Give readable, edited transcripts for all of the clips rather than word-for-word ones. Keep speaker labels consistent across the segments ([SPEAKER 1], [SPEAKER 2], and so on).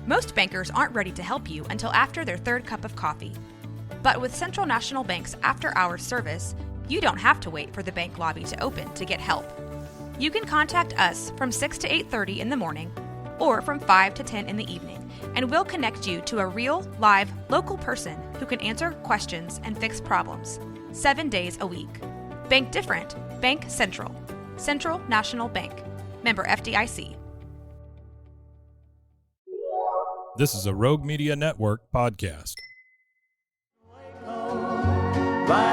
[SPEAKER 1] Most bankers aren't ready to help you until after their third cup of coffee. But with Central National Bank's after-hours service, you don't have to wait for the bank lobby to open to get help. You can contact us from 6 to 8:30 in the morning or from 5 to 10 in the evening, and we'll connect you to a real, live, local person who can answer questions and fix problems 7 days a week. Bank different. Bank Central. Central National Bank. Member FDIC.
[SPEAKER 2] This is a Rogue Media Network podcast.
[SPEAKER 3] Ride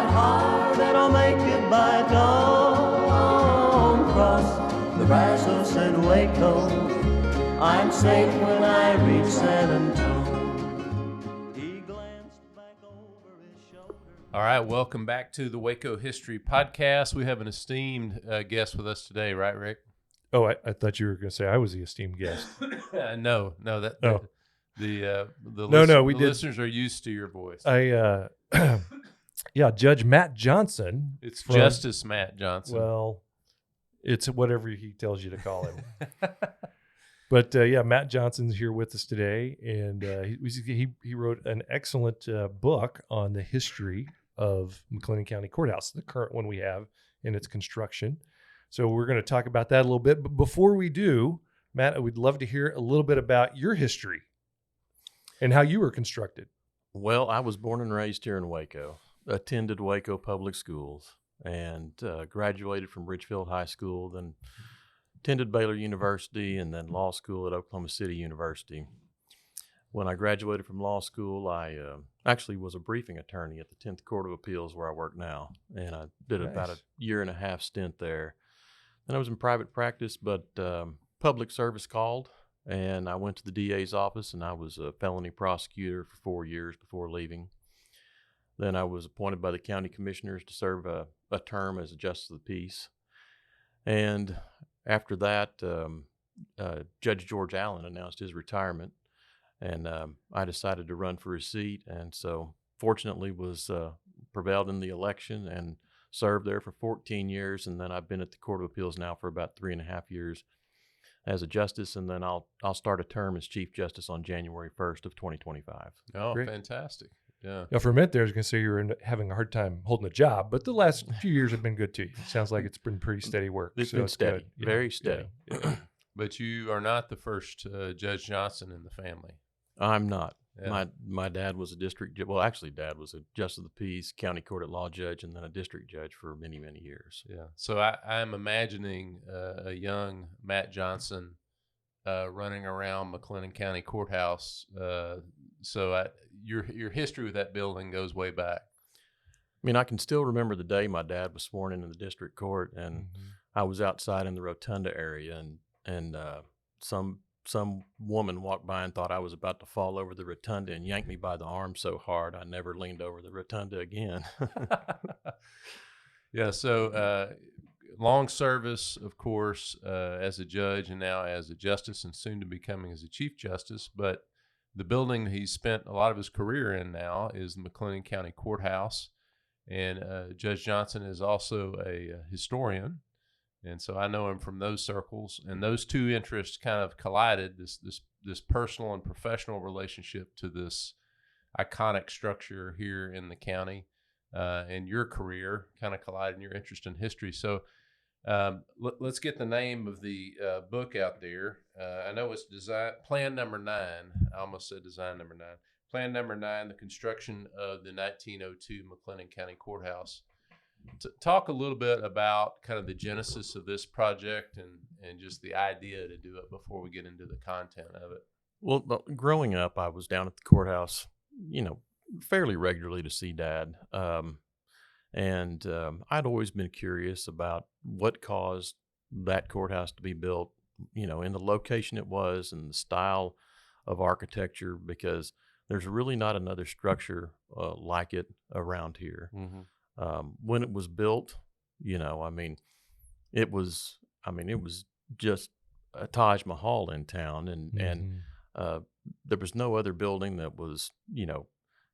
[SPEAKER 3] hard and I'll make it by dawn. Cross the Brazos and Waco. I'm safe when I reach San Antonio. He glanced back over his shoulder.
[SPEAKER 4] All right, welcome back to the Waco History podcast. We have an esteemed guest with us today, right, Rick?
[SPEAKER 5] Oh, I thought you were going to say I was the esteemed guest.
[SPEAKER 4] No, that.
[SPEAKER 5] Oh.
[SPEAKER 4] The listeners are used to your voice.
[SPEAKER 5] Yeah, Judge Matt Johnson.
[SPEAKER 4] It's Justice Matt Johnson.
[SPEAKER 5] Well, it's whatever he tells you to call him. But yeah, Matt Johnson's here with us today, and he wrote an excellent book on the history of McLennan County Courthouse, the current one we have in its construction. So we're going to talk about that a little bit. But before we do, Matt, I would love to hear a little bit about your history and how you were constructed.
[SPEAKER 6] Well, I was born and raised here in Waco, attended Waco Public Schools, and graduated from Ridgefield High School, then attended Baylor University, and then law school at Oklahoma City University. When I graduated from law school, I actually was a briefing attorney at the 10th Court of Appeals where I work now, and I did about a year and a half stint there. Then I was in private practice, but public service called, and I went to the DA's office, and I was a felony prosecutor for 4 years before leaving. Then I was appointed by the county commissioners to serve a term as a justice of the peace. And after that, Judge George Allen announced his retirement, and I decided to run for his seat, and so fortunately was prevailed in the election and served there for 14 years, and then I've been at the Court of Appeals now for about 3.5 years as a justice, and then I'll start a term as Chief Justice on January 1st of 2025.
[SPEAKER 4] Oh,
[SPEAKER 5] Great.
[SPEAKER 4] Fantastic. Yeah.
[SPEAKER 5] Now, for a minute there, I was going to say you were having a hard time holding a job, but the last few years have been good to you. It sounds like it's been pretty steady work.
[SPEAKER 6] It's
[SPEAKER 5] so
[SPEAKER 6] been
[SPEAKER 5] it's
[SPEAKER 6] steady,
[SPEAKER 5] good.
[SPEAKER 6] very steady.
[SPEAKER 5] Yeah.
[SPEAKER 4] But you are not the first Judge Johnson in the family.
[SPEAKER 6] I'm not.
[SPEAKER 4] Yeah.
[SPEAKER 6] My dad was a district, well, actually, Dad was a justice of the peace, county court at law judge, and then a district judge for many, many years.
[SPEAKER 4] Yeah. So I'm imagining a young Matt Johnson running around McLennan County Courthouse. Your history with that building goes way back.
[SPEAKER 6] I mean, I can still remember the day my dad was sworn into the district court, and I was outside in the rotunda area, and some woman walked by and thought I was about to fall over the rotunda and yanked me by the arm so hard I never leaned over the rotunda again.
[SPEAKER 4] Yeah. So long service, of course, as a judge and now as a justice and soon to becoming as a Chief Justice. But the building he spent a lot of his career in now is the McLennan County Courthouse. And Judge Johnson is also a historian. And so I know him from those circles. And those two interests kind of collided, this personal and professional relationship to this iconic structure here in the county. And your career kind of collided in your interest in history. So let's get the name of the book out there. I know it's Plan Number 9. I almost said Design Number 9. Plan Number 9, the construction of the 1902 McLennan County Courthouse. Talk a little bit about kind of the genesis of this project and just the idea to do it before we get into the content of it.
[SPEAKER 6] Well, growing up, I was down at the courthouse, fairly regularly to see Dad. And I'd always been curious about what caused that courthouse to be built, in the location it was and the style of architecture, because there's really not another structure like it around here. Mm-hmm. When it was built, it was just a Taj Mahal in town, and there was no other building that was,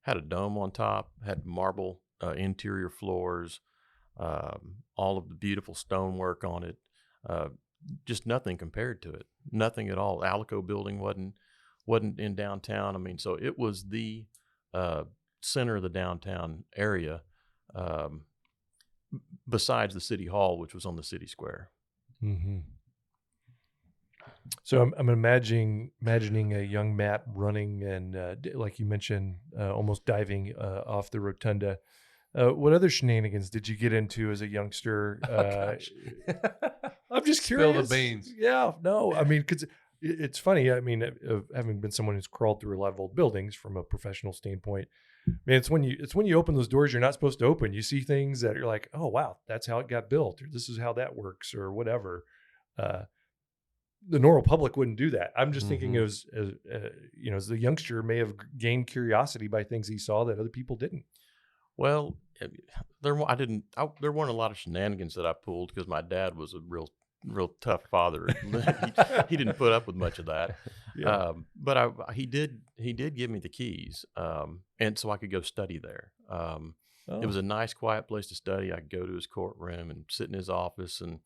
[SPEAKER 6] had a dome on top, had marble interior floors, all of the beautiful stonework on it, just nothing compared to it, nothing at all. Alico building wasn't in downtown. I mean, so it was the center of the downtown area, besides the city hall, which was on the city square.
[SPEAKER 5] Mm-hmm. So I'm imagining a young Matt running and like you mentioned, almost diving off the rotunda. What other shenanigans did you get into as a youngster?
[SPEAKER 4] Gosh.
[SPEAKER 5] I'm just
[SPEAKER 4] Spill
[SPEAKER 5] curious.
[SPEAKER 4] the beans.
[SPEAKER 5] Yeah, no, I mean, because it's funny. I mean, having been someone who's crawled through a lot of old buildings from a professional standpoint, man, it's when you open those doors you're not supposed to open. You see things that you're like, oh wow, that's how it got built, or this is how that works, or whatever. The normal public wouldn't do that. I'm just thinking as the youngster may have gained curiosity by things he saw that other people didn't.
[SPEAKER 6] Well, there weren't a lot of shenanigans that I pulled because my dad was a real tough father. he didn't put up with much of that.
[SPEAKER 5] Yeah.
[SPEAKER 6] But he did give me the keys, and so I could go study there. It was a nice, quiet place to study. I could go to his courtroom and sit in his office and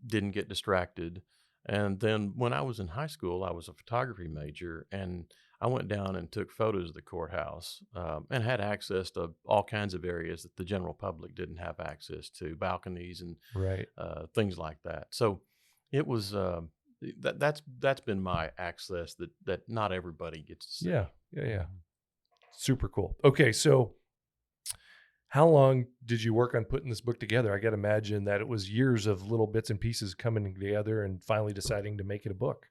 [SPEAKER 6] didn't get distracted. And then when I was in high school, I was a photography major, and I went down and took photos of the courthouse and had access to all kinds of areas that the general public didn't have access to, balconies and
[SPEAKER 5] Right.
[SPEAKER 6] Things like that. So it was that's been my access that not everybody gets to see.
[SPEAKER 5] Yeah. Super cool. Okay, so how long did you work on putting this book together? I got to imagine that it was years of little bits and pieces coming together and finally deciding to make it a book.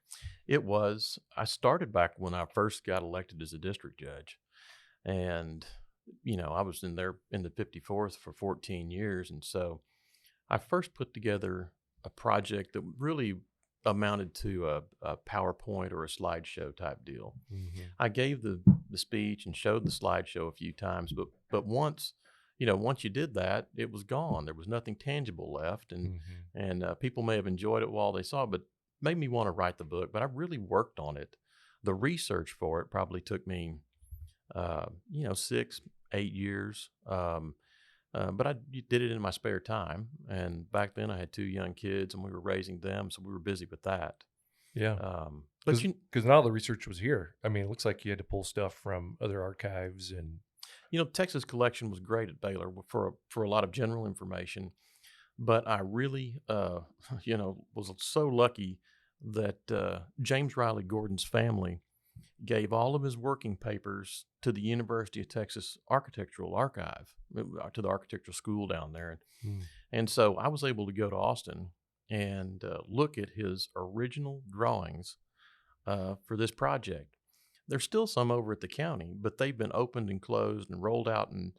[SPEAKER 6] It was. I started back when I first got elected as a district judge, and I was in the 54th for 14 years, and so I first put together a project that really amounted to a PowerPoint or a slideshow type deal.
[SPEAKER 5] Mm-hmm.
[SPEAKER 6] I gave the speech and showed the slideshow a few times, but once you did that, it was gone. There was nothing tangible left, and people may have enjoyed it while they saw it, but made me want to write the book. But I really worked on it. The research for it probably took me, 6-8 years. But I did it in my spare time, and back then I had 2 young kids, and we were raising them, so we were busy with that.
[SPEAKER 5] Yeah.
[SPEAKER 6] But
[SPEAKER 5] Because not all the research was here. I mean, it looks like you had to pull stuff from other archives and.
[SPEAKER 6] Texas collection was great at Baylor for a lot of general information, but I really, was so lucky that James Riley Gordon's family gave all of his working papers to the University of Texas Architectural Archive, to the architectural school down there. And so I was able to go to Austin and look at his original drawings for this project. There's still some over at the county, but they've been opened and closed and rolled out and,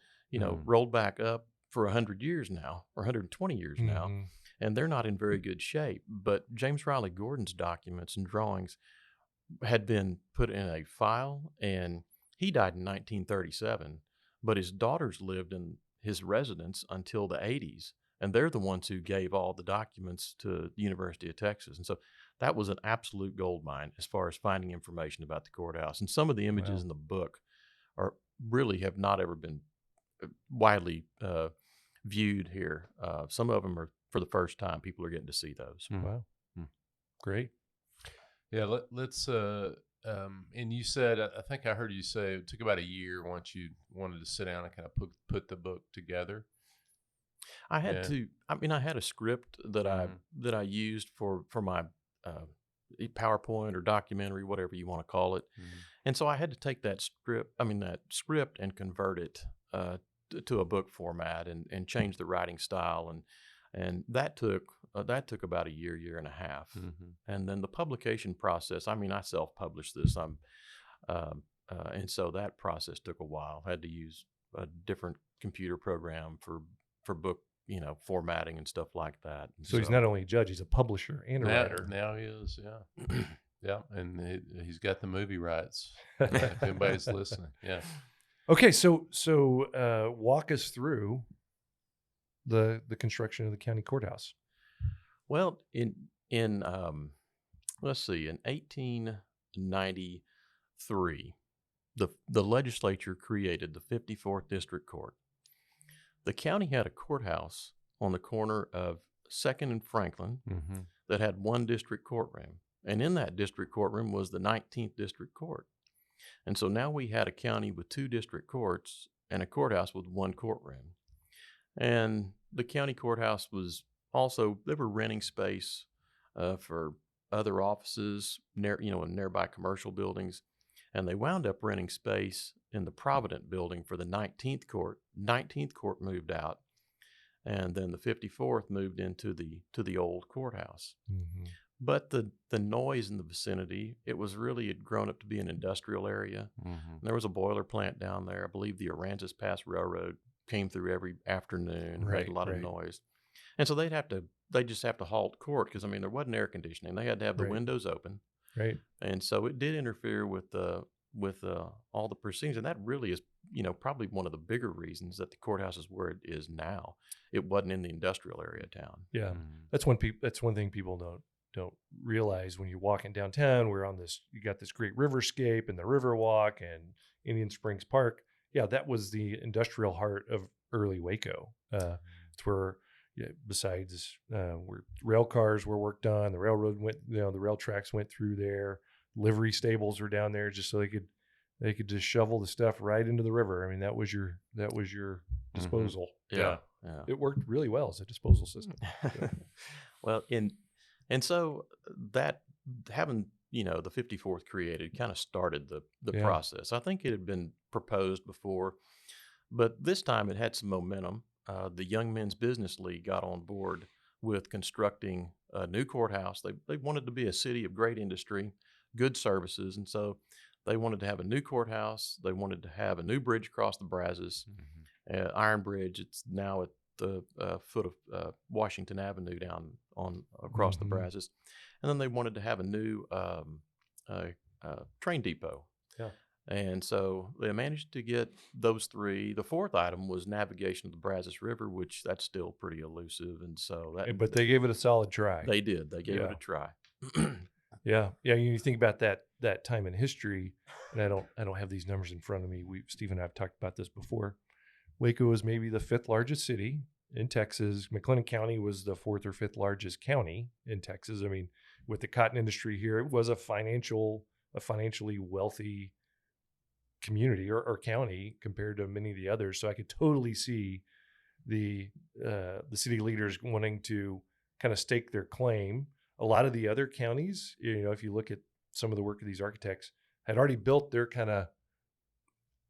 [SPEAKER 6] rolled back up for 100 years now, or 120 years now, and they're not in very good shape. But James Riley Gordon's documents and drawings had been put in a file, and he died in 1937, but his daughters lived in his residence until the 80s, and they're the ones who gave all the documents to the University of Texas. And so that was an absolute gold mine as far as finding information about the courthouse. And some of the images in the book have not ever been widely viewed here. Some of them are for the first time. People are getting to see those.
[SPEAKER 5] Wow. Great.
[SPEAKER 4] Yeah, let's and you said, I think I heard you say it took about a year once you wanted to sit down and kind of put the book together.
[SPEAKER 6] I had to. I mean, I had a script that I used for my PowerPoint or documentary, whatever you want to call it, and so I had to take that script and convert it to a book format and change the writing style, and that took about a year and a half, and then the publication process. I mean, I self-published this. And so that process took a while. I had to use a different computer program for book, formatting and stuff like that.
[SPEAKER 5] So he's not only a judge, he's a publisher and a writer.
[SPEAKER 4] Now he is, yeah. Yeah, and he's got the movie rights, if anybody's listening. Yeah.
[SPEAKER 5] Okay, so walk us through the construction of the county courthouse.
[SPEAKER 6] Well, in 1893, the legislature created the 54th District Court. The county had a courthouse on the corner of 2nd and Franklin that had one district courtroom. And in that district courtroom was the 19th District Court. And so now we had a county with 2 district courts and a courthouse with 1 courtroom. And the county courthouse was also, they were renting space for other offices near, in nearby commercial buildings. And they wound up renting space in the Provident building for the 19th court. 19th court moved out, and then the 54th moved into the old courthouse.
[SPEAKER 5] Mm-hmm.
[SPEAKER 6] But the noise in the vicinity, it had grown up to be an industrial area.
[SPEAKER 4] Mm-hmm.
[SPEAKER 6] There was a boiler plant down there. I believe the Aransas Pass Railroad came through every afternoon, made a lot of noise. And so they just have to halt court because, there wasn't air conditioning. They had to have the windows open.
[SPEAKER 5] Right.
[SPEAKER 6] And so it did interfere with all the proceedings. And that really is, probably one of the bigger reasons that the courthouse is where it is now. It wasn't in the industrial area of town.
[SPEAKER 5] Yeah.
[SPEAKER 4] Mm-hmm.
[SPEAKER 5] That's one thing people don't realize when you're walking downtown. You got this great riverscape and the Riverwalk and Indian Springs Park. Yeah, that was the industrial heart of early Waco. It's where, besides where rail cars were worked on, the railroad went, the rail tracks went through there. Livery stables were down there just so they could just shovel the stuff right into the river. That was your disposal.
[SPEAKER 6] Yeah.
[SPEAKER 5] It worked really well as a disposal system.
[SPEAKER 6] Well, and so that having, the 54th created kind of started the process. I think it had been proposed before, but this time it had some momentum. The Young Men's Business League got on board with constructing a new courthouse. They wanted to be a city of great industry, good services, and so they wanted to have a new courthouse. They wanted to have a new bridge across the Brazos, Iron Bridge. It's now at the foot of Washington Avenue down across the Brazos, and then they wanted to have a new train depot.
[SPEAKER 5] Yeah.
[SPEAKER 6] And so they managed to get those 3. The 4th item was navigation of the Brazos River, which that's still pretty elusive. And so
[SPEAKER 5] but they gave it a solid try.
[SPEAKER 6] They did. They gave it a try.
[SPEAKER 5] Yeah. You think about that time in history, and I don't have these numbers in front of me. Steve and I have talked about this before. Waco was maybe the 5th largest city in Texas. McLennan County was the 4th or 5th largest county in Texas. With the cotton industry here, it was a financially wealthy community or county compared to many of the others. So I could totally see the city leaders wanting to kind of stake their claim. A lot of the other counties, if you look at some of the work of these architects, had already built their kind of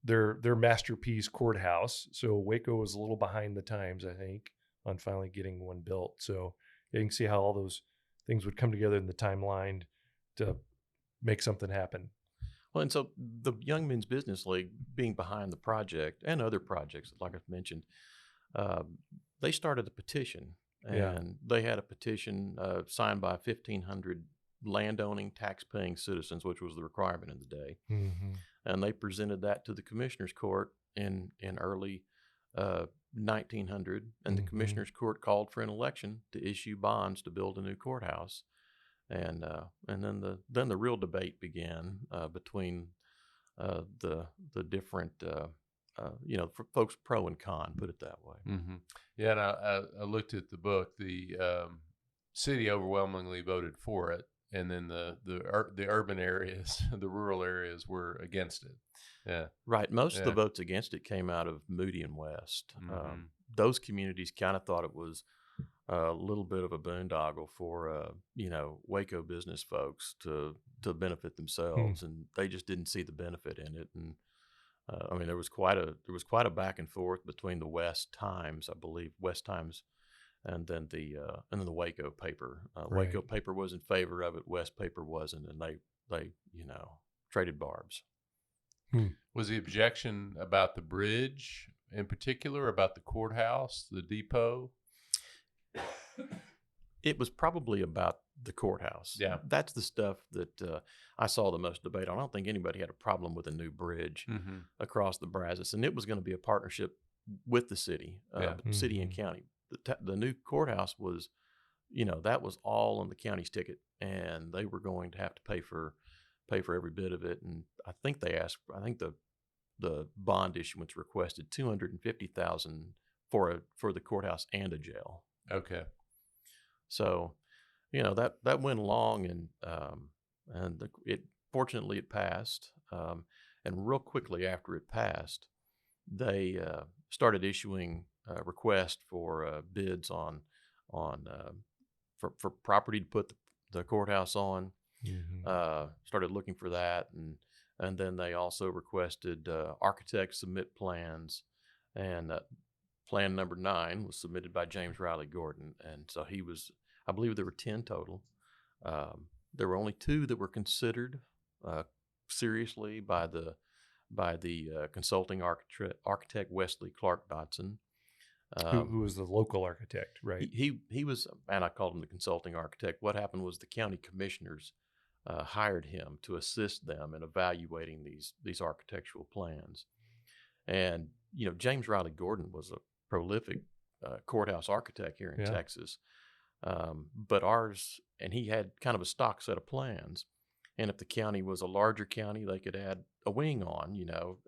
[SPEAKER 5] their masterpiece courthouse. So Waco was a little behind the times, I think, on finally getting one built. So you can see how all those things would come together in the timeline to make something happen.
[SPEAKER 6] Well, and so the Young Men's Business League being behind the project and other projects, like I've mentioned, they started a petition, and they had a petition signed by 1,500 landowning, tax-paying citizens, which was the requirement in the day.
[SPEAKER 5] Mm-hmm.
[SPEAKER 6] And they presented that to the Commissioner's Court in early 1900, and the Commissioner's Court called for an election to issue bonds to build a new courthouse. And then the real debate began between the different for folks pro and con, put it that way.
[SPEAKER 4] Mm-hmm. Yeah, and I looked at the book. The city overwhelmingly voted for it, and then the urban areas, the rural areas, were against it. Yeah,
[SPEAKER 6] right. Most of the votes against it came out of Moody and West.
[SPEAKER 4] Mm-hmm.
[SPEAKER 6] Those communities kind of thought it was a little bit of a boondoggle for Waco business folks to benefit themselves, and they just didn't see the benefit in it. And there was quite a back and forth between the West Times, I believe, and then the Waco paper. Waco paper was in favor of it, West paper wasn't, and they traded barbs.
[SPEAKER 4] Was the objection about the bridge in particular, about the courthouse, the depot?
[SPEAKER 6] It was probably about the courthouse.
[SPEAKER 4] Yeah.
[SPEAKER 6] That's the stuff that I saw the most debate on. I don't think anybody had a problem with a new bridge across the Brazos, and it was going to be a partnership with the city, city and county. The new courthouse was, that was all on the county's ticket, and they were going to have to pay for every bit of it. And I think the bond issuance requested $250,000 for the courthouse and a jail.
[SPEAKER 4] Okay.
[SPEAKER 6] So, that went along, and fortunately it passed. And real quickly after it passed, they started issuing requests for bids on for property to put the courthouse on. Started looking for that, and then they also requested architects submit plans, and plan number 9 was submitted by James Riley Gordon, and so I believe there were 10 total. There were only 2 that were considered seriously by the consulting architect Wesley Clark Dodson.
[SPEAKER 5] Who was the local architect, right?
[SPEAKER 6] He was, and I called him the consulting architect. What happened was the county commissioners hired him to assist them in evaluating these architectural plans. And James Riley Gordon was a prolific courthouse architect here in Texas, but and he had kind of a stock set of plans. And if the county was a larger county, they could add a wing on,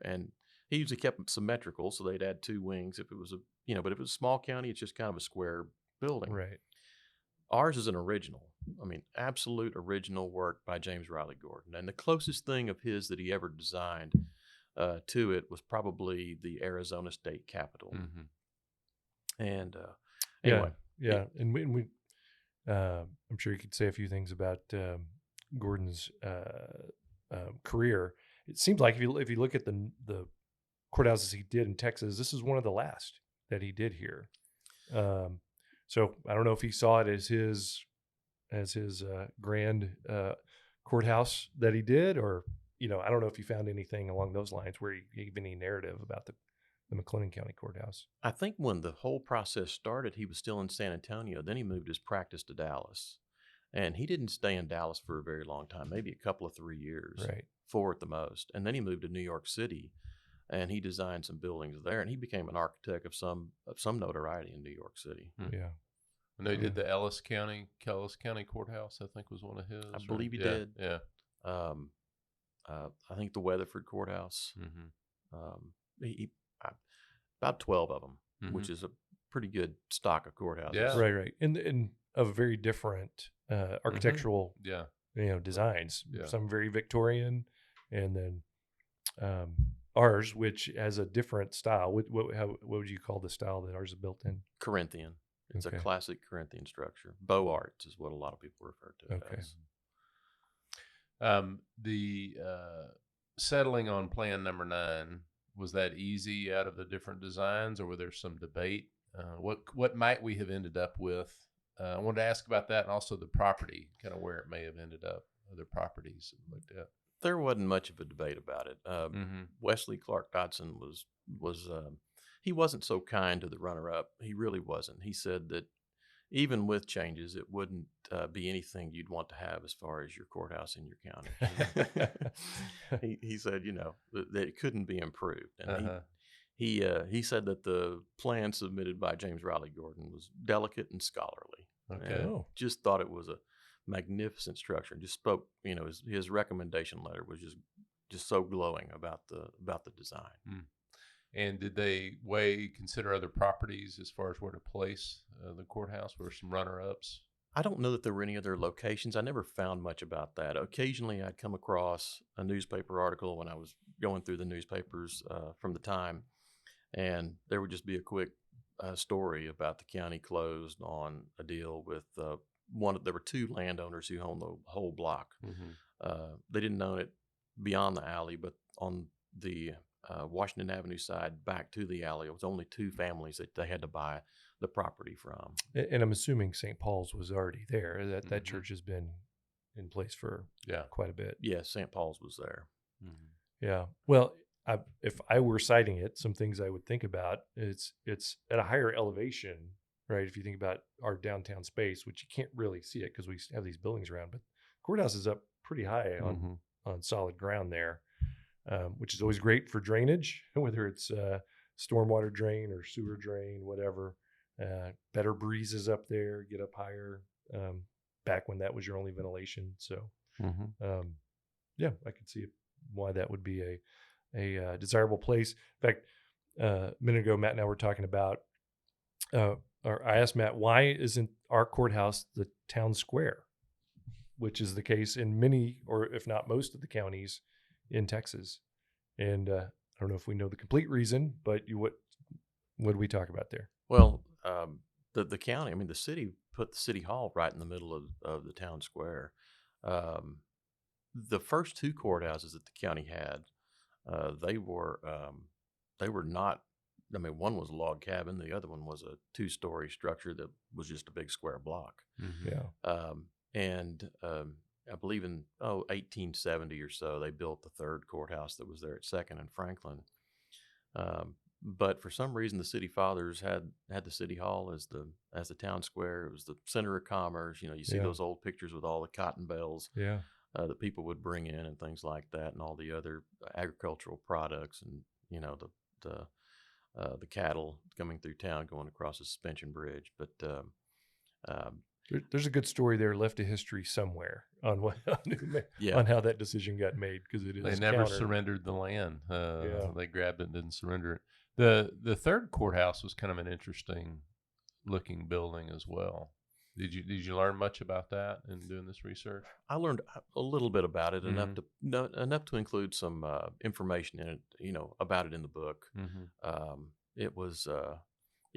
[SPEAKER 6] and he usually kept them symmetrical, so they'd add 2 wings if it was but if it was a small county, it's just kind of a square building.
[SPEAKER 5] Right.
[SPEAKER 6] Ours is an original. I mean, absolute original work by James Riley Gordon. And the closest thing of his that he ever designed to it was probably the Arizona State Capitol. And anyway.
[SPEAKER 5] Yeah. And we I'm sure you could say a few things about Gordon's career. It seems like if you look at the courthouses he did in Texas, this is one of the last that he did here. So I don't know if he saw it as his grand courthouse that he did, or I don't know if he found anything along those lines where he gave any narrative about the McLennan County Courthouse.
[SPEAKER 6] I think when the whole process started, he was still in San Antonio. Then he moved his practice to Dallas, and he didn't stay in Dallas for a very long time, maybe a couple of 3 years,
[SPEAKER 5] right,
[SPEAKER 6] 4 at the most. And then he moved to New York City, and he designed some buildings there, and he became an architect of some notoriety in New York City.
[SPEAKER 5] Yeah.
[SPEAKER 4] And they did the Kellis County Courthouse, I think was one of his.
[SPEAKER 6] I believe he did. Yeah. I think the Weatherford Courthouse. He about 12 of them, which is a pretty good stock of courthouses.
[SPEAKER 4] Yeah.
[SPEAKER 5] Right. And of very different architectural designs.
[SPEAKER 4] Yeah.
[SPEAKER 5] Some very Victorian, and then ours, which has a different style. What would you call the style that ours is built in?
[SPEAKER 6] Corinthian. It's
[SPEAKER 5] Okay.
[SPEAKER 6] a classic Corinthian structure. Beaux Arts is what a lot of people refer to it
[SPEAKER 5] Okay.
[SPEAKER 6] as.
[SPEAKER 4] The settling on plan number 9, was that easy out of the different designs, or were there some debate? What might we have ended up with? I wanted to ask about that, and also the property, kind of where it may have ended up, other properties that we looked at.
[SPEAKER 6] There wasn't much of a debate about it. Wesley Clark Dodson was he wasn't so kind to the runner-up. He really wasn't. He said that even with changes, it wouldn't be anything you'd want to have as far as your courthouse in your county. he said, that it couldn't be improved. And he said that the plan submitted by James Riley Gordon was delicate and scholarly.
[SPEAKER 4] Okay.
[SPEAKER 6] And just thought it was a magnificent structure, and just spoke, his recommendation letter was just so glowing about the design.
[SPEAKER 4] And did they consider other properties as far as where to place the courthouse? Were some runner-ups?
[SPEAKER 6] I don't know that there were any other locations. I never found much about that. Occasionally, I'd come across a newspaper article when I was going through the newspapers from the time, and there would just be a quick story about the county closed on a deal with there were 2 landowners who owned the whole block. They didn't own it beyond the alley, but on the Washington Avenue side back to the alley, it was only 2 families that they had to buy the property from.
[SPEAKER 5] And I'm assuming St. Paul's was already there. That church has been in place for quite a bit.
[SPEAKER 6] Yes, St. Paul's was there.
[SPEAKER 5] Yeah. Well, if I were citing it, some things I would think about, it's at a higher elevation, right? If you think about our downtown space, which you can't really see it because we have these buildings around, but courthouse is up pretty high on solid ground there, which is always great for drainage, whether it's stormwater drain or sewer drain, whatever. Better breezes up there, get up higher, back when that was your only ventilation. So, I could see why that would be a desirable place. In fact, a minute ago, Matt and I were talking about I asked Matt, why isn't our courthouse the town square, which is the case in many, or if not most, of the counties in Texas. And I don't know if we know the complete reason, but what do we talk about there?
[SPEAKER 6] Well, the county, I mean, the city put the city hall right in the middle of the town square. The first two courthouses that the county had, they were not. I mean, one was a log cabin. The other one was a 2-story structure that was just a big square block.
[SPEAKER 4] Mm-hmm.
[SPEAKER 5] Yeah.
[SPEAKER 6] And I believe in 1870 or so, they built the third courthouse that was there at Second and Franklin. But for some reason, the city fathers had the city hall as the town square. It was the center of commerce. You know, you see those old pictures with all the cotton bales that people would bring in and things like that, and all the other agricultural products, and you know the cattle coming through town, going across the suspension bridge. But
[SPEAKER 5] there's a good story there left to history somewhere on on how that decision got made, because it is
[SPEAKER 4] they never surrendered the land. They grabbed it and didn't surrender it. The third courthouse was kind of an interesting looking building as well. Did you learn much about that in doing this research?
[SPEAKER 6] I learned a little bit about it, enough to include some information in it, you know, about it in the book.
[SPEAKER 4] Mm-hmm.
[SPEAKER 6] It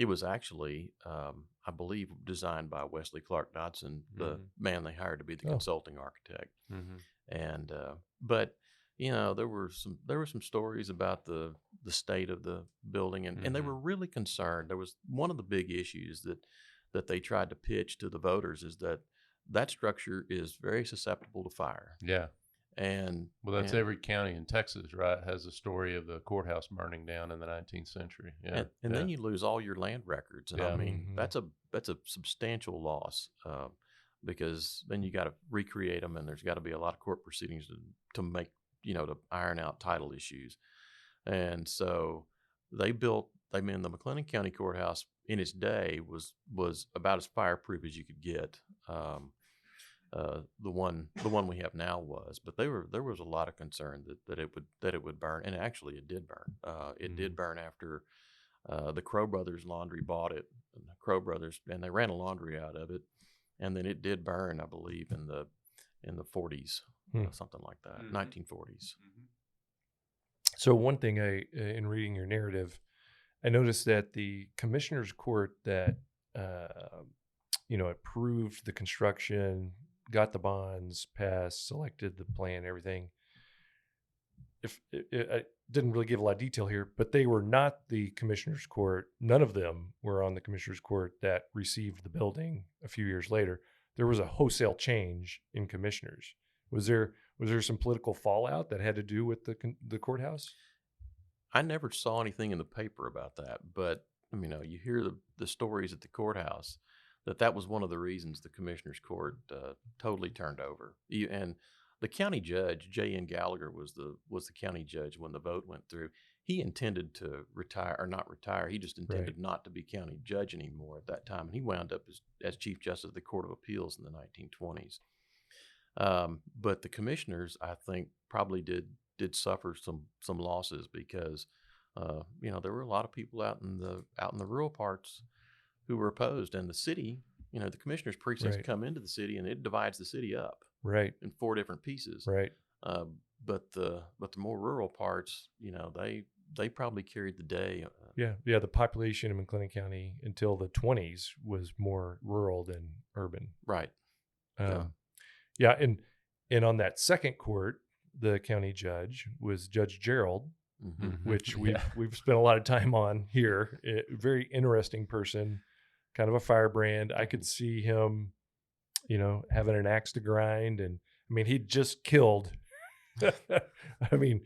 [SPEAKER 6] was actually, I believe, designed by Wesley Clark Dodson, the man they hired to be the consulting architect.
[SPEAKER 4] Mm-hmm.
[SPEAKER 6] And but you know, there were some stories about the state of the building, and they were really concerned. There was one of the big issues that they tried to pitch to the voters is that structure is very susceptible to fire.
[SPEAKER 4] Yeah.
[SPEAKER 6] And
[SPEAKER 4] that's every county in Texas, right? Has a story of the courthouse burning down in the 19th century. Yeah.
[SPEAKER 6] And then you lose all your land records. And I mean,
[SPEAKER 5] Mm-hmm.
[SPEAKER 6] that's a substantial loss, because then you got to recreate them, and there's got to be a lot of court proceedings to make, you know, to iron out title issues. And so the McLennan County Courthouse in its day was about as fireproof as you could get. The one we have now was, but there was a lot of concern that it would burn, and actually it did burn. It did burn after the Crow Brothers Laundry bought it. And the Crow Brothers, and they ran a laundry out of it, and then it did burn, I believe, in the 40s, something like that, 1940s.
[SPEAKER 5] So one thing in reading your narrative, I noticed that the commissioner's court that approved the construction, got the bonds passed, selected the plan, everything. I didn't really give a lot of detail here, but they were not the commissioner's court. None of them were on the commissioner's court that received the building a few years later. There was a wholesale change in commissioners. Was there some political fallout that had to do with the courthouse?
[SPEAKER 6] I never saw anything in the paper about that, but you know, you hear the stories at the courthouse that was one of the reasons the commissioner's court totally turned over. And the county judge, J.N. Gallagher, was the county judge when the vote went through. He intended to retire, or not retire. He just intended not to be county judge anymore at that time, and he wound up as Chief Justice of the Court of Appeals in the 1920s. But the commissioners, I think, probably did suffer some losses because there were a lot of people out in the rural parts who were opposed, and the city, the commissioners' precincts come into the city, and it divides the city up in 4 different pieces.
[SPEAKER 5] Right.
[SPEAKER 6] But the more rural parts, they probably carried the day.
[SPEAKER 5] The population in McLennan County until the 20s was more rural than urban.
[SPEAKER 6] Right.
[SPEAKER 5] And on that second court, the county judge was Judge Gerald, which we've spent a lot of time on here. Very interesting person, kind of a firebrand. I could see him, having an axe to grind, and I mean, he'd just killed. I mean,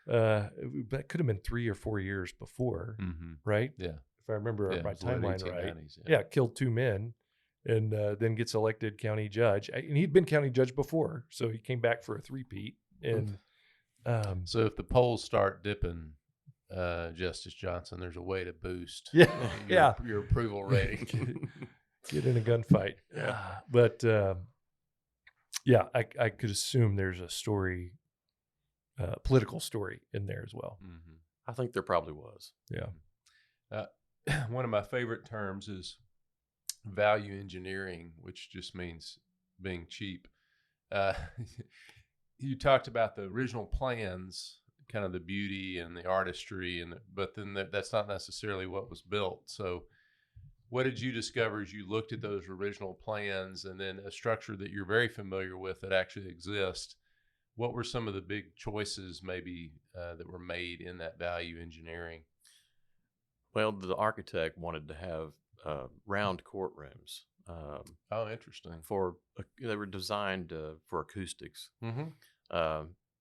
[SPEAKER 5] that could have been 3 or 4 years before, right?
[SPEAKER 4] Yeah,
[SPEAKER 5] if I remember my timeline right.
[SPEAKER 4] 90s,
[SPEAKER 5] Killed 2 men, and then gets elected county judge. And he'd been county judge before, so he came back for a three-peat. And
[SPEAKER 4] so if the polls start dipping, Justice Johnson, there's a way to boost your approval rating.
[SPEAKER 5] Get in a gunfight. But I could assume there's a story, political story in there as well.
[SPEAKER 6] I think there probably was.
[SPEAKER 5] Yeah.
[SPEAKER 4] One of my favorite terms is value engineering, which just means being cheap. Uh, you talked about the original plans, kind of the beauty and the artistry, but then that's not necessarily what was built. So what did you discover as you looked at those original plans and then a structure that you're very familiar with that actually exists? What were some of the big choices maybe that were made in that value engineering?
[SPEAKER 6] Well, the architect wanted to have round courtrooms.
[SPEAKER 4] Oh, interesting.
[SPEAKER 6] They were designed for acoustics.
[SPEAKER 4] Mm-hmm.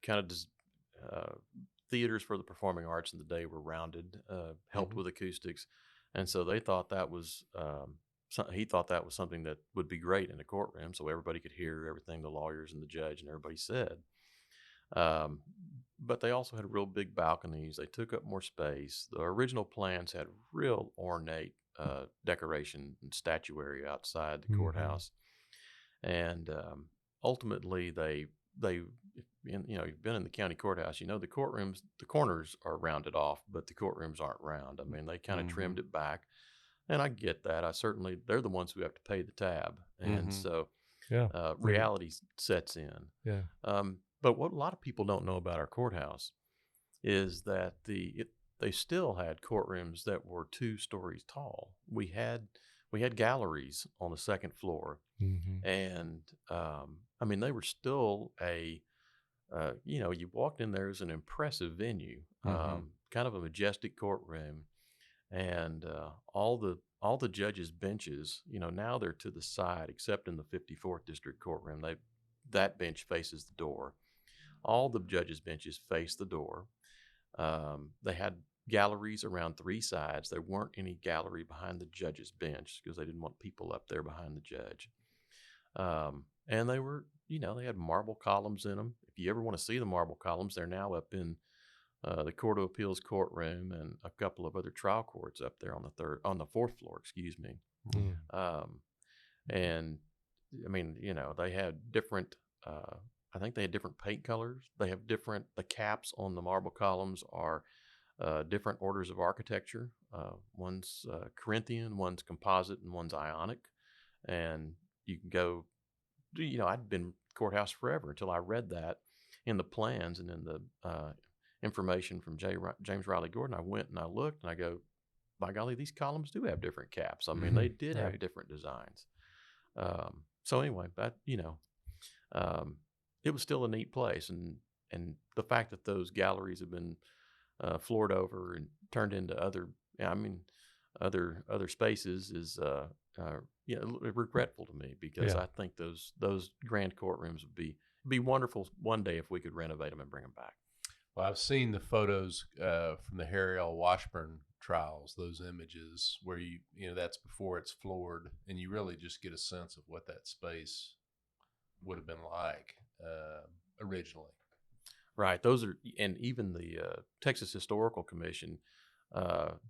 [SPEAKER 6] Kind of theaters for the performing arts in the day were rounded, helped with acoustics, and so they thought that was he thought that was something that would be great in a courtroom, so everybody could hear everything the lawyers and the judge and everybody said. But they also had real big balconies. They took up more space. The original plans had real ornate decoration and statuary outside the courthouse, and ultimately they you've been in the county courthouse, the courtrooms, the corners are rounded off, but the courtrooms aren't round. I mean, they kind of trimmed it back, and I get that. They're the ones who have to pay the tab, and so reality sets in.
[SPEAKER 5] Yeah.
[SPEAKER 6] But what a lot of people don't know about our courthouse is that they still had courtrooms that were 2 stories tall. We had galleries on the second floor, and I mean, they were still you walked in there as an impressive venue, kind of a majestic courtroom, and all the judges' benches, now they're to the side, except in the 54th District courtroom. That bench faces the door. All the judges' benches face the door. They had galleries around 3 sides. There weren't any gallery behind the judge's bench because they didn't want people up there behind the judge. And they were, they had marble columns in them. If you ever want to see the marble columns, they're now up in the Court of Appeals courtroom and a couple of other trial courts up there on the 4th floor, excuse me. And I mean, they had different, I think they had different paint colors. They have the caps on the marble columns are different orders of architecture. One's Corinthian, one's composite, and one's Ionic. And you can go, I'd been courthouse forever until I read that in the plans and in the information from James Riley Gordon. I went and I looked and I go, by golly, these columns do have different caps. I mean, they did have different designs. So anyway, that, it was still a neat place. And the fact that those galleries have been floored over and turned into other spaces is regretful to me, because I think those grand courtrooms would be wonderful one day if we could renovate them and bring them back.
[SPEAKER 4] Well, I've seen the photos from the Harry L. Washburn trials, those images where that's before it's floored, and you really just get a sense of what that space would have been like originally.
[SPEAKER 6] Right. Those are, and even the Texas Historical Commission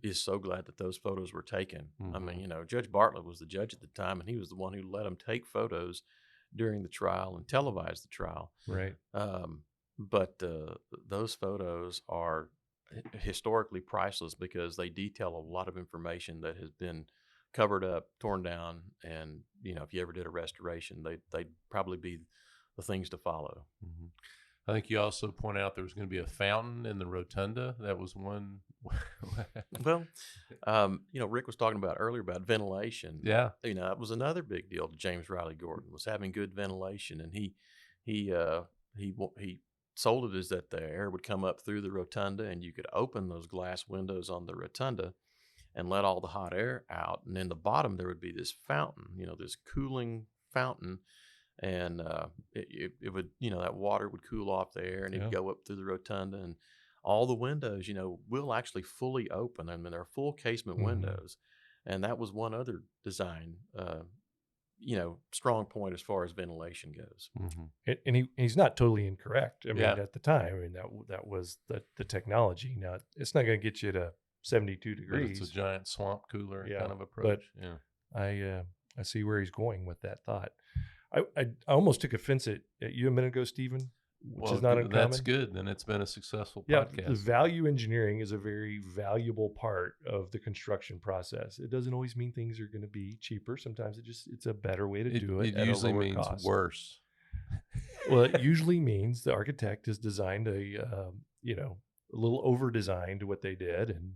[SPEAKER 6] is so glad that those photos were taken. I mean, Judge Bartlett was the judge at the time, and he was the one who let them take photos during the trial and televise the trial.
[SPEAKER 5] Right.
[SPEAKER 6] But those photos are historically priceless because they detail a lot of information that has been covered up, torn down, and if you ever did a restoration, they'd probably be the things to follow.
[SPEAKER 4] I think you also point out there was going to be a fountain in the rotunda. That was one.
[SPEAKER 6] Well, Rick was talking about earlier about ventilation.
[SPEAKER 4] Yeah.
[SPEAKER 6] That was another big deal to James Riley Gordon, was having good ventilation, and he sold it as that the air would come up through the rotunda, and you could open those glass windows on the rotunda and let all the hot air out, and in the bottom there would be this fountain, this cooling fountain. And it would, that water would cool off the air, and it'd go up through the rotunda, and all the windows, will actually fully open. I mean, they're full casement windows, and that was one other design, strong point as far as ventilation goes.
[SPEAKER 5] And he's not totally incorrect. I mean, at the time, that was the technology. Now, it's not going to get you to 72 degrees.
[SPEAKER 4] But it's a giant swamp cooler kind of approach.
[SPEAKER 5] But I see where he's going with that thought. I almost took offense at you a minute ago, Stephen. which is not uncommon.
[SPEAKER 4] That's good. Then it's been a successful podcast.
[SPEAKER 5] The value engineering is a very valuable part of the construction process. It doesn't always mean things are going to be cheaper. Sometimes it's a better way to do it.
[SPEAKER 4] It
[SPEAKER 5] at
[SPEAKER 4] usually
[SPEAKER 5] a lower
[SPEAKER 4] means
[SPEAKER 5] cost.
[SPEAKER 4] worse.
[SPEAKER 5] Well, it usually means the architect has designed a little over designed what they did, and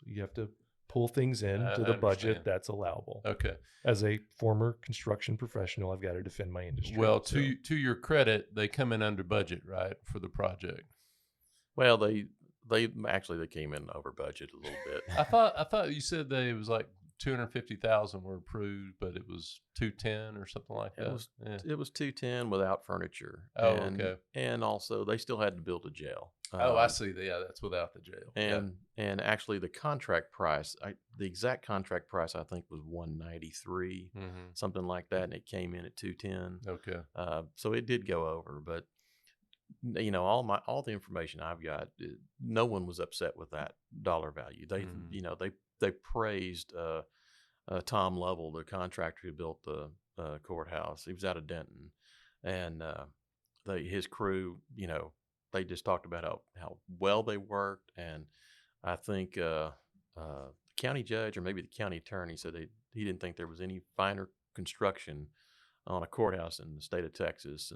[SPEAKER 5] you have to pull things into the budget
[SPEAKER 4] understand.
[SPEAKER 5] that's allowable.
[SPEAKER 4] Okay.
[SPEAKER 5] As a former construction professional, I've got to defend my industry.
[SPEAKER 4] Well, to your credit, they come in under budget, right, for the project.
[SPEAKER 6] Well, they came in over budget a little bit.
[SPEAKER 4] I thought you said it was like 250,000 were approved, but it was 210 or something like that.
[SPEAKER 6] It was 210 without furniture.
[SPEAKER 4] Oh, okay.
[SPEAKER 6] And also they still had to build a jail.
[SPEAKER 4] I see. Yeah, that's without the jail.
[SPEAKER 6] And actually the contract price, the exact contract price I think was 193, something like that, and it came in at 210.
[SPEAKER 4] Okay.
[SPEAKER 6] So it did go over, but all the information I've got, no one was upset with that dollar value. They praised Tom Lovell, the contractor who built the courthouse. He was out of Denton, and his crew, they just talked about how well they worked. And I think the county judge or maybe the county attorney said he didn't think there was any finer construction on a courthouse in the state of Texas,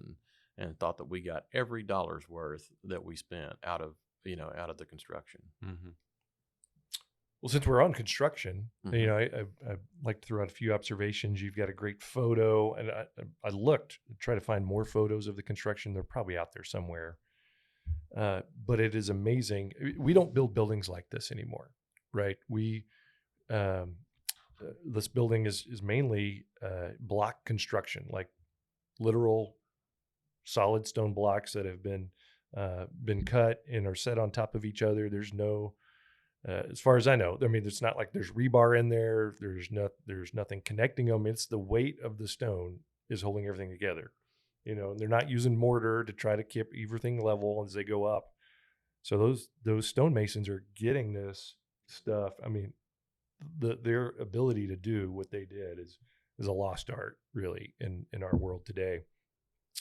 [SPEAKER 6] and thought that we got every dollar's worth that we spent out of the construction.
[SPEAKER 4] Mm-hmm.
[SPEAKER 5] Well, since we're on construction, I like to throw out a few observations. You've got a great photo, and I looked to try to find more photos of the construction. They're probably out there somewhere. But it is amazing. We don't build buildings like this anymore, right? This building is mainly block construction, like literal solid stone blocks that have been cut and are set on top of each other. There's no as far as I know, I mean, it's not like there's rebar in there. There's nothing connecting them. It's the weight of the stone is holding everything together. And they're not using mortar to try to keep everything level as they go up. So those stonemasons are getting this stuff. I mean, their ability to do what they did is a lost art, really, in our world today.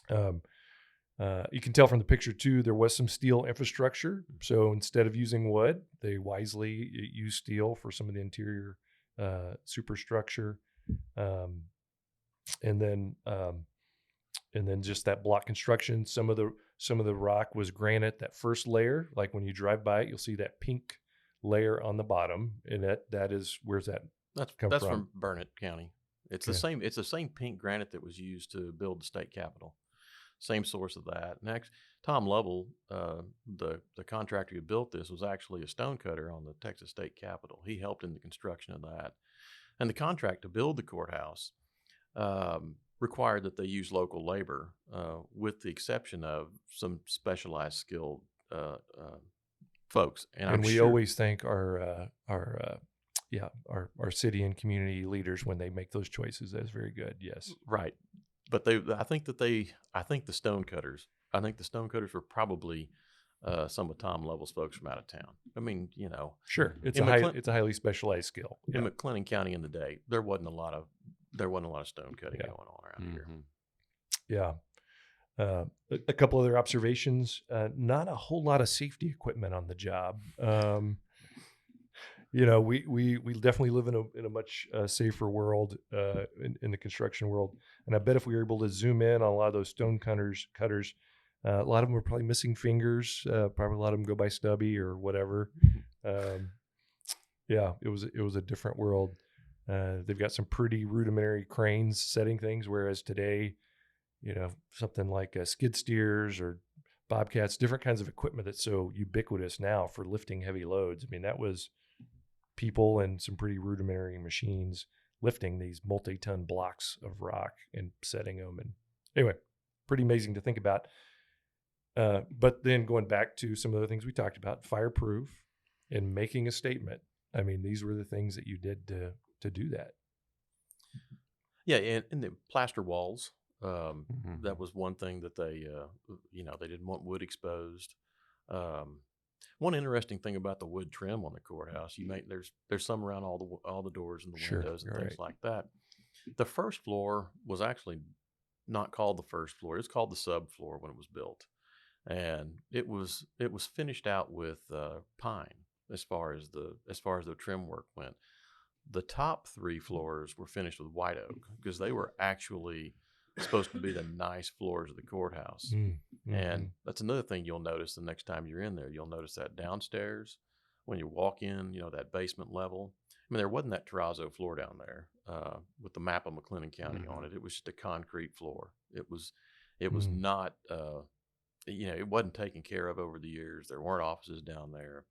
[SPEAKER 5] You can tell from the picture too, there was some steel infrastructure. So instead of using wood, they wisely used steel for some of the interior superstructure. And then just that block construction. Some of the rock was granite, that first layer. Like when you drive by it, you'll see that pink layer on the bottom. And where's that come
[SPEAKER 6] that's
[SPEAKER 5] from?
[SPEAKER 6] from Burnett County. It's the same. It's the same pink granite that was used to build the state capitol. Same source of that. Next, Tom Lovell, the contractor who built this, was actually a stonecutter on the Texas State Capitol. He helped in the construction of that. And the contract to build the courthouse required that they use local labor, with the exception of some specialized skilled folks.
[SPEAKER 5] And we always thank our city and community leaders when they make those choices. That's very good. Yes.
[SPEAKER 6] Right. But I think the stonecutters were probably some of Tom Lovell's folks from out of town. I mean,
[SPEAKER 5] sure, it's a highly specialized skill.
[SPEAKER 6] In McLennan County in the day, there wasn't a lot of stone cutting going on around here.
[SPEAKER 5] Yeah. A couple other observations. Not a whole lot of safety equipment on the job. We definitely live in a much safer world in the construction world. And I bet if we were able to zoom in on a lot of those stone cutters, a lot of them were probably missing fingers. Probably a lot of them go by stubby or whatever. It was a different world. They've got some pretty rudimentary cranes setting things, whereas today, something like skid steers or bobcats, different kinds of equipment that's so ubiquitous now for lifting heavy loads. I mean, that was people and some pretty rudimentary machines lifting these multi-ton blocks of rock and setting them. And anyway, pretty amazing to think about. But then going back to some of the things we talked about, fireproof and making a statement. I mean, these were the things that you did to do that.
[SPEAKER 6] Yeah, and the plaster walls. That was one thing that they didn't want wood exposed. One interesting thing about the wood trim on the courthouse, there's some around all the doors and the windows and things like that. The first floor was actually not called the first floor; it's called the subfloor when it was built, and it was finished out with pine as far as the trim work went. The top 3 floors were finished with white oak because they were actually supposed to be the nice floors of the courthouse.
[SPEAKER 5] Mm-hmm.
[SPEAKER 6] And that's another thing you'll notice the next time you're in there. You'll notice that downstairs, when you walk in, that basement level. I mean, there wasn't that terrazzo floor down there with the map of McLennan County on it. It was just a concrete floor. It was not, it wasn't taken care of over the years. There weren't offices down there.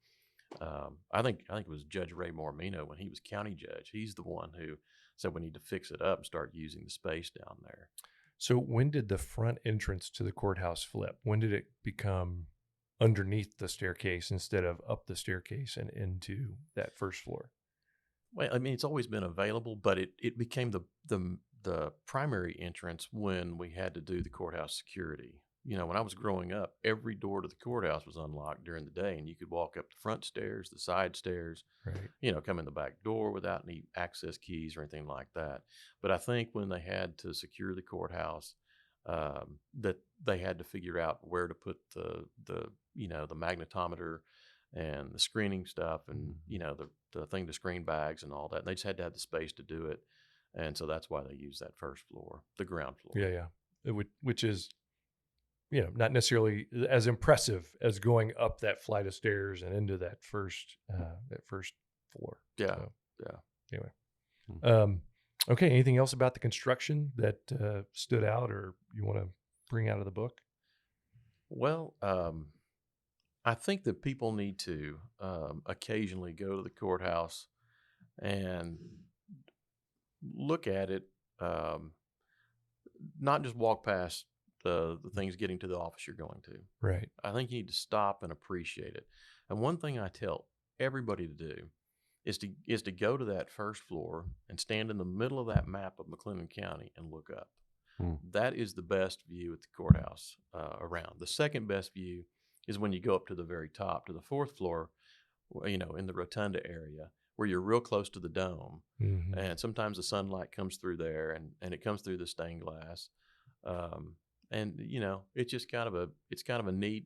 [SPEAKER 6] I think it was Judge Ray Mormino when he was county judge. He's the one who said we need to fix it up and start using the space down there.
[SPEAKER 5] So when did the front entrance to the courthouse flip? When did it become underneath the staircase instead of up the staircase and into that first floor?
[SPEAKER 6] Well, I mean, it's always been available, but it became the primary entrance when we had to do the courthouse security. When I was growing up, every door to the courthouse was unlocked during the day, and you could walk up the front stairs, the side stairs,
[SPEAKER 5] right.
[SPEAKER 6] Come in the back door without any access keys or anything like that. But I think when they had to secure the courthouse, that they had to figure out where to put the magnetometer and the screening stuff and, the thing to screen bags and all that. And they just had to have the space to do it. And so that's why they used that first floor, the ground floor.
[SPEAKER 5] Yeah. Which is, not necessarily as impressive as going up that flight of stairs and into that first floor.
[SPEAKER 6] Yeah.
[SPEAKER 5] So,
[SPEAKER 6] yeah.
[SPEAKER 5] Anyway. Okay. Anything else about the construction that stood out or you want to bring out of the book?
[SPEAKER 6] Well, I think that people need to occasionally go to the courthouse and look at it, not just walk past the things getting to the office you're going to.
[SPEAKER 5] Right.
[SPEAKER 6] I think you need to stop and appreciate it. And one thing I tell everybody to do is to go to that first floor and stand in the middle of that map of McLennan County and look up. That is the best view at the courthouse around. The second best view is when you go up to the very top, to the 4th floor, in the rotunda area where you're real close to the dome.
[SPEAKER 5] Mm-hmm.
[SPEAKER 6] And sometimes the sunlight comes through there and it comes through the stained glass. And it's just kind of a neat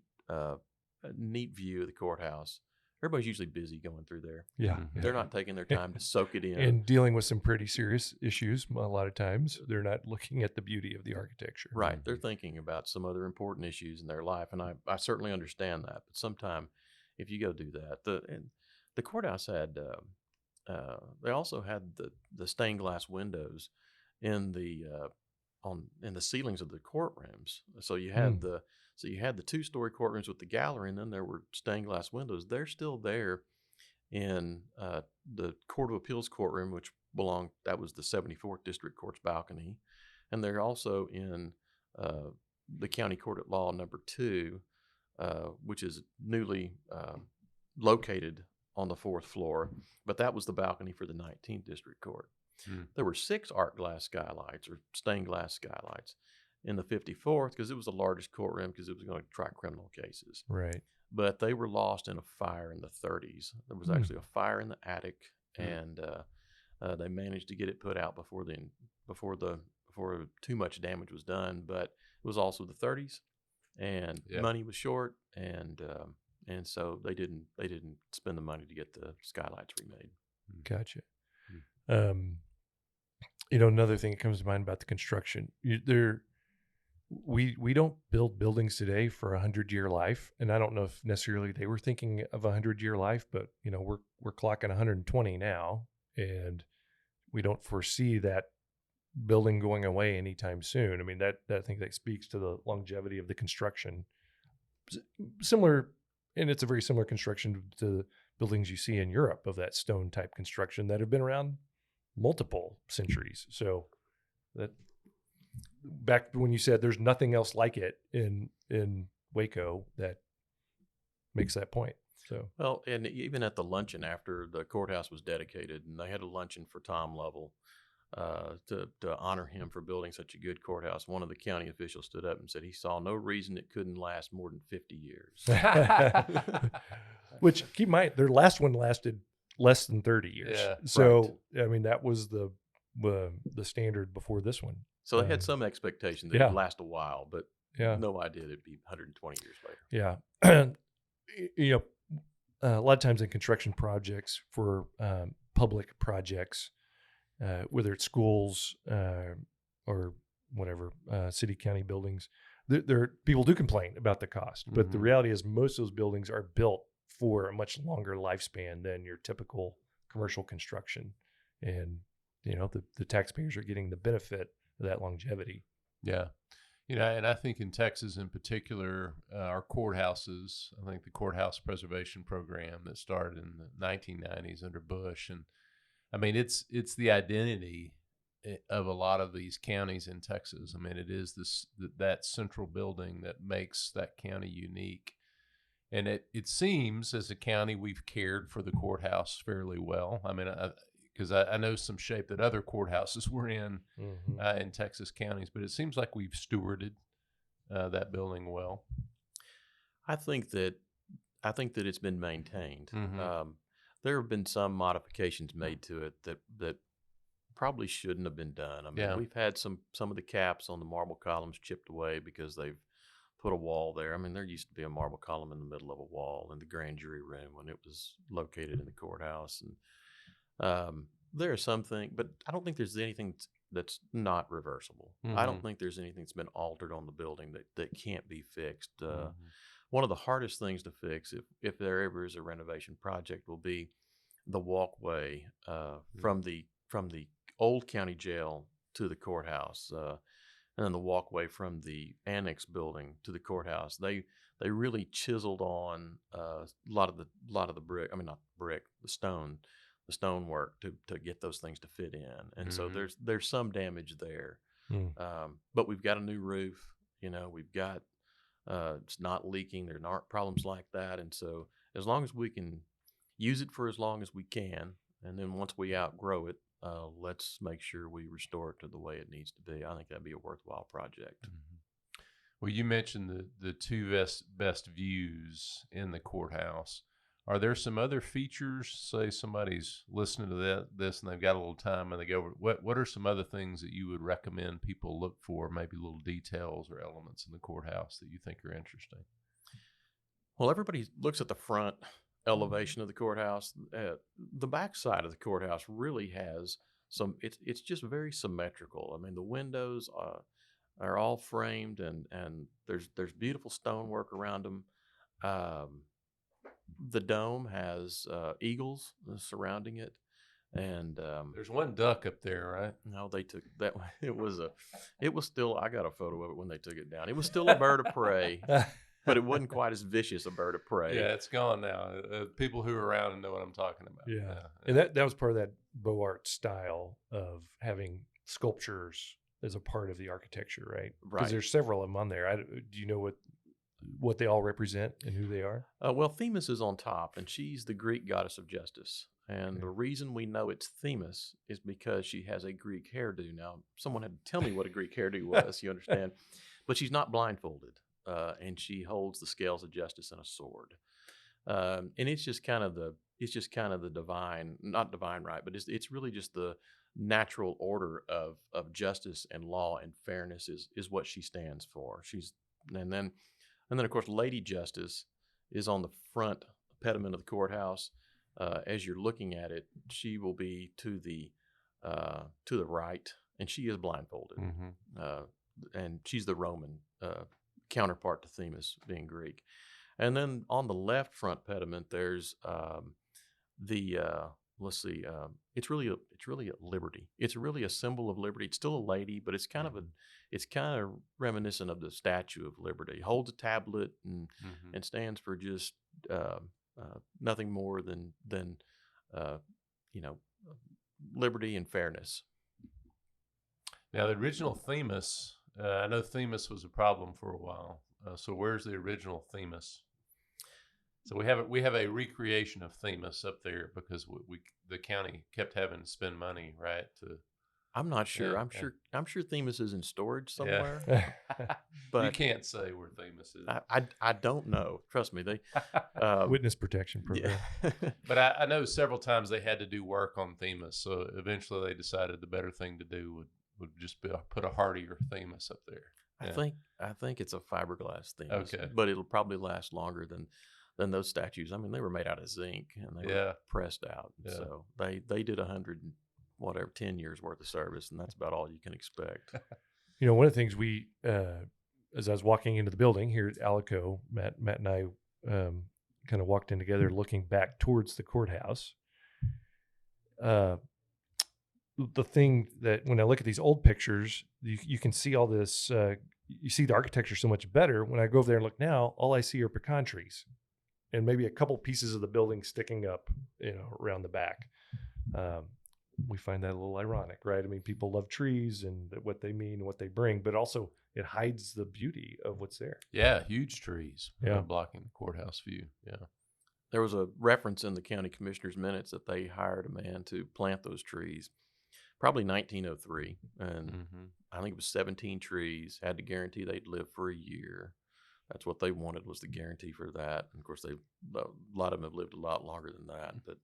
[SPEAKER 6] view of the courthouse. Everybody's usually busy going through there.
[SPEAKER 5] Yeah.
[SPEAKER 6] They're not taking their time to soak it in.
[SPEAKER 5] And dealing with some pretty serious issues a lot of times. They're not looking at the beauty of the architecture.
[SPEAKER 6] Right. They're thinking about some other important issues in their life. And I certainly understand that. But sometime if you go do that, the courthouse had, they also had the stained glass windows in the ceilings of the courtrooms. So you had the 2-story courtrooms with the gallery, and then there were stained glass windows. They're still there in the Court of Appeals courtroom, which that was the 74th District Court's balcony. And they're also in the County Court at Law number 2, which is newly located on the 4th floor. But that was the balcony for the 19th District Court. There were 6 arc glass skylights or stained glass skylights in the 54th because it was the largest courtroom because it was going to try criminal cases.
[SPEAKER 5] Right.
[SPEAKER 6] But they were lost in a fire in the 30s. There was actually a fire in the attic, and they managed to get it put out before too much damage was done. But it was also the 30s, and money was short, and so they didn't spend the money to get the skylights remade.
[SPEAKER 5] Gotcha. Another thing that comes to mind about the construction, we don't build buildings today for 100-year life, and I don't know if necessarily they were thinking of 100-year life, but we're clocking 120 now, and we don't foresee that building going away anytime soon. I mean, I think that speaks to the longevity of the construction. Similar, and it's a very similar construction to buildings you see in Europe of that stone type construction that have been around multiple centuries. So that back when you said there's nothing else like it in Waco, that makes that point. So
[SPEAKER 6] well, and even at the luncheon after the courthouse was dedicated, and they had a luncheon for Tom Lovell to honor him for building such a good courthouse, one of the county officials stood up and said he saw no reason it couldn't last more than 50 years.
[SPEAKER 5] Which, keep in mind, their last one lasted less than 30 years.
[SPEAKER 4] Yeah,
[SPEAKER 5] so, right. I mean, that was the standard before this one.
[SPEAKER 6] So they had some expectation that it would last a while, but
[SPEAKER 5] Yeah.
[SPEAKER 6] no idea it'd be 120 years later.
[SPEAKER 5] Yeah. A lot of times in construction projects for public projects, whether it's schools or whatever, city, county buildings, people do complain about the cost. But the reality is most of those buildings are built for a much longer lifespan than your typical commercial construction. And, the taxpayers are getting the benefit of that longevity.
[SPEAKER 4] Yeah. And I think in Texas in particular, our courthouses, I think the courthouse preservation program that started in the 1990s under Bush. And I mean, it's the identity of a lot of these counties in Texas. I mean, it is that central building that makes that county unique. And it seems as a county, we've cared for the courthouse fairly well. I mean, because I know some shape that other courthouses were in Texas counties, but it seems like we've stewarded that building well.
[SPEAKER 6] I think that it's been maintained. There have been some modifications made to it that probably shouldn't have been done. I mean, we've had some of the caps on the marble columns chipped away because they've put a wall there. I mean, there used to be a marble column in the middle of a wall in the grand jury room when it was located in the courthouse. And there are some things, but I don't think there's anything that's not reversible. I don't think there's anything that's been altered on the building that can't be fixed. One of the hardest things to fix, if there ever is a renovation project, will be the walkway from the old county jail to the courthouse, and then the walkway from the annex building to the courthouse. They really chiseled on a lot of the brick. I mean, not brick, the stone work to get those things to fit in. And so there's some damage there. But we've got a new roof. We've got it's not leaking. There aren't problems like that. And so as long as we can use it for as long as we can, and then once we outgrow it, let's make sure we restore it to the way it needs to be. I think that'd be a worthwhile project.
[SPEAKER 4] Well, you mentioned the two best views in the courthouse. Are there some other features? Say somebody's listening to this and they've got a little time and they go, what are some other things that you would recommend people look for, maybe little details or elements in the courthouse that you think are interesting?
[SPEAKER 6] Well, everybody looks at the front elevation of the courthouse. The back side of the courthouse really has it's just very symmetrical. I mean, the windows are all framed and there's beautiful stonework around them. The dome has eagles surrounding it, and
[SPEAKER 4] there's one duck up there, right?
[SPEAKER 6] No, they took that. It was still. I got a photo of it when they took it down. It was still a bird of prey, but it wasn't quite as vicious a bird of prey.
[SPEAKER 4] Yeah, it's gone now. People who are around know what I'm talking about.
[SPEAKER 5] Yeah. And that was part of that Beaux Arts style of having sculptures as a part of the architecture, right? Because there's several of them on there. Do you know what they all represent and who they are?
[SPEAKER 6] Well, Themis is on top, and she's the Greek goddess of justice. And the reason we know it's Themis is because she has a Greek hairdo. Now, someone had to tell me what a Greek hairdo was, you understand? But she's not blindfolded, and she holds the scales of justice and a sword. And it's just kind of the divine, not divine right, but it's really just the natural order of justice and law and fairness is what she stands for. And then, of course, Lady Justice is on the front pediment of the courthouse. As you're looking at it, she will be to the right, and she is blindfolded. And she's the Roman counterpart to Themis, being Greek. And then on the left front pediment, there's it's really a liberty. It's really a symbol of liberty. It's still a lady, but it's kind of reminiscent of the Statue of Liberty. Holds a tablet and stands for just nothing more than liberty and fairness.
[SPEAKER 4] Now, the original Themis, I know Themis was a problem for a while. So where's the original Themis? So we have a recreation of Themis up there because the county kept having to spend money, right?
[SPEAKER 6] I'm not sure.
[SPEAKER 4] Yeah,
[SPEAKER 6] I'm sure Themis is in storage somewhere.
[SPEAKER 4] Yeah.
[SPEAKER 6] But
[SPEAKER 4] you can't say where Themis is.
[SPEAKER 6] I don't know. Trust me. They
[SPEAKER 5] witness protection program.
[SPEAKER 6] Yeah.
[SPEAKER 4] But I know several times they had to do work on Themis, so eventually they decided the better thing to do would just be put a hardier Themis up there.
[SPEAKER 6] I think it's a fiberglass thing.
[SPEAKER 4] Okay.
[SPEAKER 6] But it'll probably last longer than those statues. I mean, they were made out of zinc and they were pressed out.
[SPEAKER 4] Yeah.
[SPEAKER 6] So they did 10 years worth of service, and that's about all you can expect.
[SPEAKER 5] One of the things we, as I was walking into the building here at Alico, Matt and I kind of walked in together looking back towards the courthouse. The thing that when I look at these old pictures, you can see all this, you see the architecture so much better. When I go over there and look now, all I see are pecan trees and maybe a couple pieces of the building sticking up, around the back. We find that a little ironic, right? I mean, people love trees and what they mean and what they bring, but also it hides the beauty of what's there.
[SPEAKER 4] Yeah, huge trees blocking the courthouse view. Yeah.
[SPEAKER 6] There was a reference in the county commissioner's minutes that they hired a man to plant those trees, probably 1903. And I think it was 17 trees, had to guarantee they'd live for a year. That's what they wanted, was the guarantee for that. And of course, a lot of them have lived a lot longer than that. But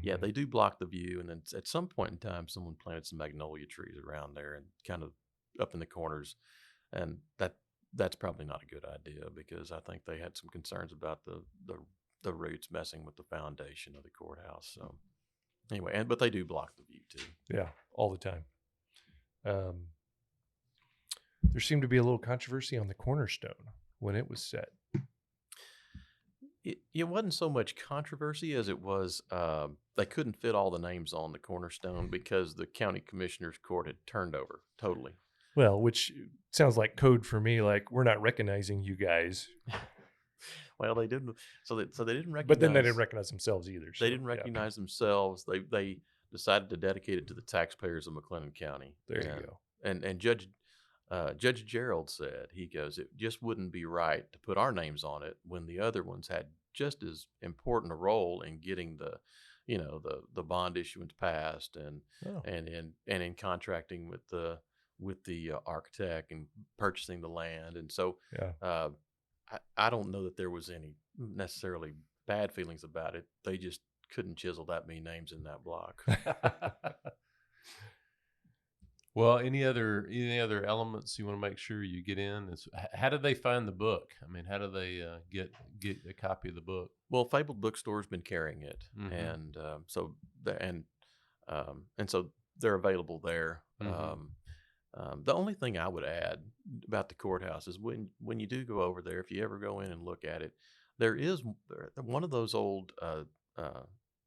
[SPEAKER 6] yeah, they do block the view. And then at some point in time, someone planted some magnolia trees around there and kind of up in the corners. And that's probably not a good idea, because I think they had some concerns about the roots messing with the foundation of the courthouse. So anyway, but they do block the view too.
[SPEAKER 5] Yeah, all the time. There seemed to be a little controversy on the cornerstone when it was set.
[SPEAKER 6] It wasn't so much controversy as it was they couldn't fit all the names on the cornerstone because the county commissioner's court had turned over totally.
[SPEAKER 5] Well, which sounds like code for me, like we're not recognizing you guys.
[SPEAKER 6] Well, they didn't. So they didn't recognize.
[SPEAKER 5] But then they didn't recognize themselves either.
[SPEAKER 6] They didn't recognize themselves. They decided to dedicate it to the taxpayers of McLennan County.
[SPEAKER 5] There you go.
[SPEAKER 6] And Judge Gerald said, he goes, it just wouldn't be right to put our names on it when the other ones had just as important a role in getting the bond issuance passed and in contracting with the architect and purchasing the land. And so I don't know that there was any necessarily bad feelings about it. They just couldn't chisel that many names in that block.
[SPEAKER 4] Well, any other elements you want to make sure you get in? How did they find the book? I mean, how do they get a copy of the book?
[SPEAKER 6] Well, Fabled Bookstore's been carrying it, and so they're available there. The only thing I would add about the courthouse is when you do go over there, if you ever go in and look at it, there is one of those old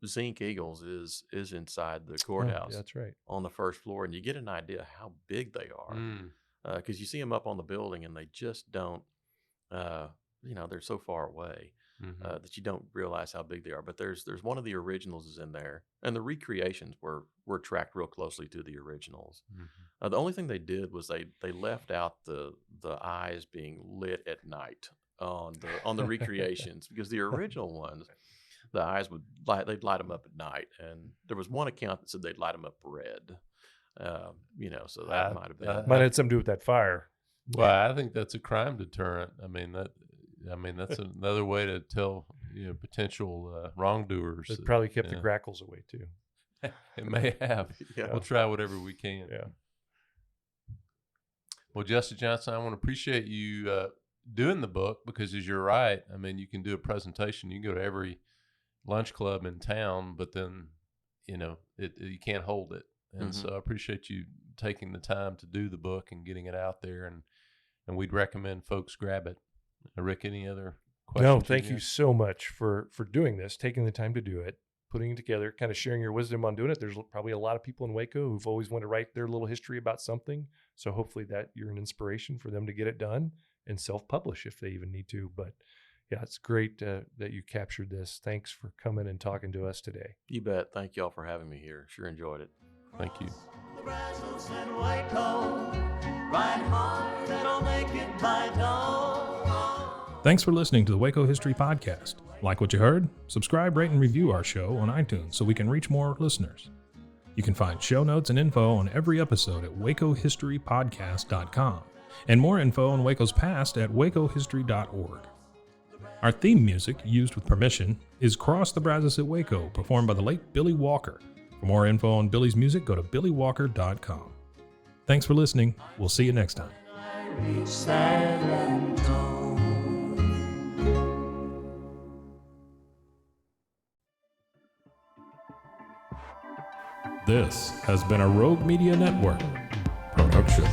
[SPEAKER 6] zinc eagles is inside the courthouse.
[SPEAKER 5] Yeah, that's right,
[SPEAKER 6] on the first floor, and you get an idea how big they are because you see them up on the building and they just don't they're so far away that you don't realize how big they are. But there's one of the originals is in there, and the recreations were tracked real closely to the originals. The only thing they did was they left out the eyes being lit at night on the recreations because the original ones, the eyes they'd light them up at night, and there was one account that said they'd light them up red. So that might have been
[SPEAKER 5] might have something to do with that fire.
[SPEAKER 4] Well, I think that's a crime deterrent. I mean that's another way to tell potential wrongdoers.
[SPEAKER 5] It probably kept the grackles away too.
[SPEAKER 4] It may have.
[SPEAKER 6] Yeah.
[SPEAKER 4] We'll try whatever we can.
[SPEAKER 5] Yeah.
[SPEAKER 4] Well, Justin Johnson, I want to appreciate you doing the book, because as you're right, I mean, you can do a presentation. You can go to every lunch club in town, but then, you can't hold it. And so I appreciate you taking the time to do the book and getting it out there. And we'd recommend folks grab it. Rick, any other questions?
[SPEAKER 5] No, thank you so much for doing this, taking the time to do it, putting it together, kind of sharing your wisdom on doing it. There's probably a lot of people in Waco who've always wanted to write their little history about something. So hopefully that you're an inspiration for them to get it done and self-publish if they even need to. But yeah, it's great that you captured this. Thanks for coming and talking to us today.
[SPEAKER 6] You bet. Thank y'all for having me here. Sure enjoyed it.
[SPEAKER 4] Thank you.
[SPEAKER 3] Brazos and Waco, ride hard and I'll make it by dawn.
[SPEAKER 2] Thanks for listening to the Waco History Podcast. Like what you heard? Subscribe, rate, and review our show on iTunes so we can reach more listeners. You can find show notes and info on every episode at wacohistorypodcast.com, and more info on Waco's past at wacohistory.org. Our theme music, used with permission, is Cross the Brazos at Waco, performed by the late Billy Walker. For more info on Billy's music, go to billywalker.com. Thanks for listening. We'll see you next time.
[SPEAKER 3] reach San Antonio.
[SPEAKER 2] This has been a Rogue Media Network production.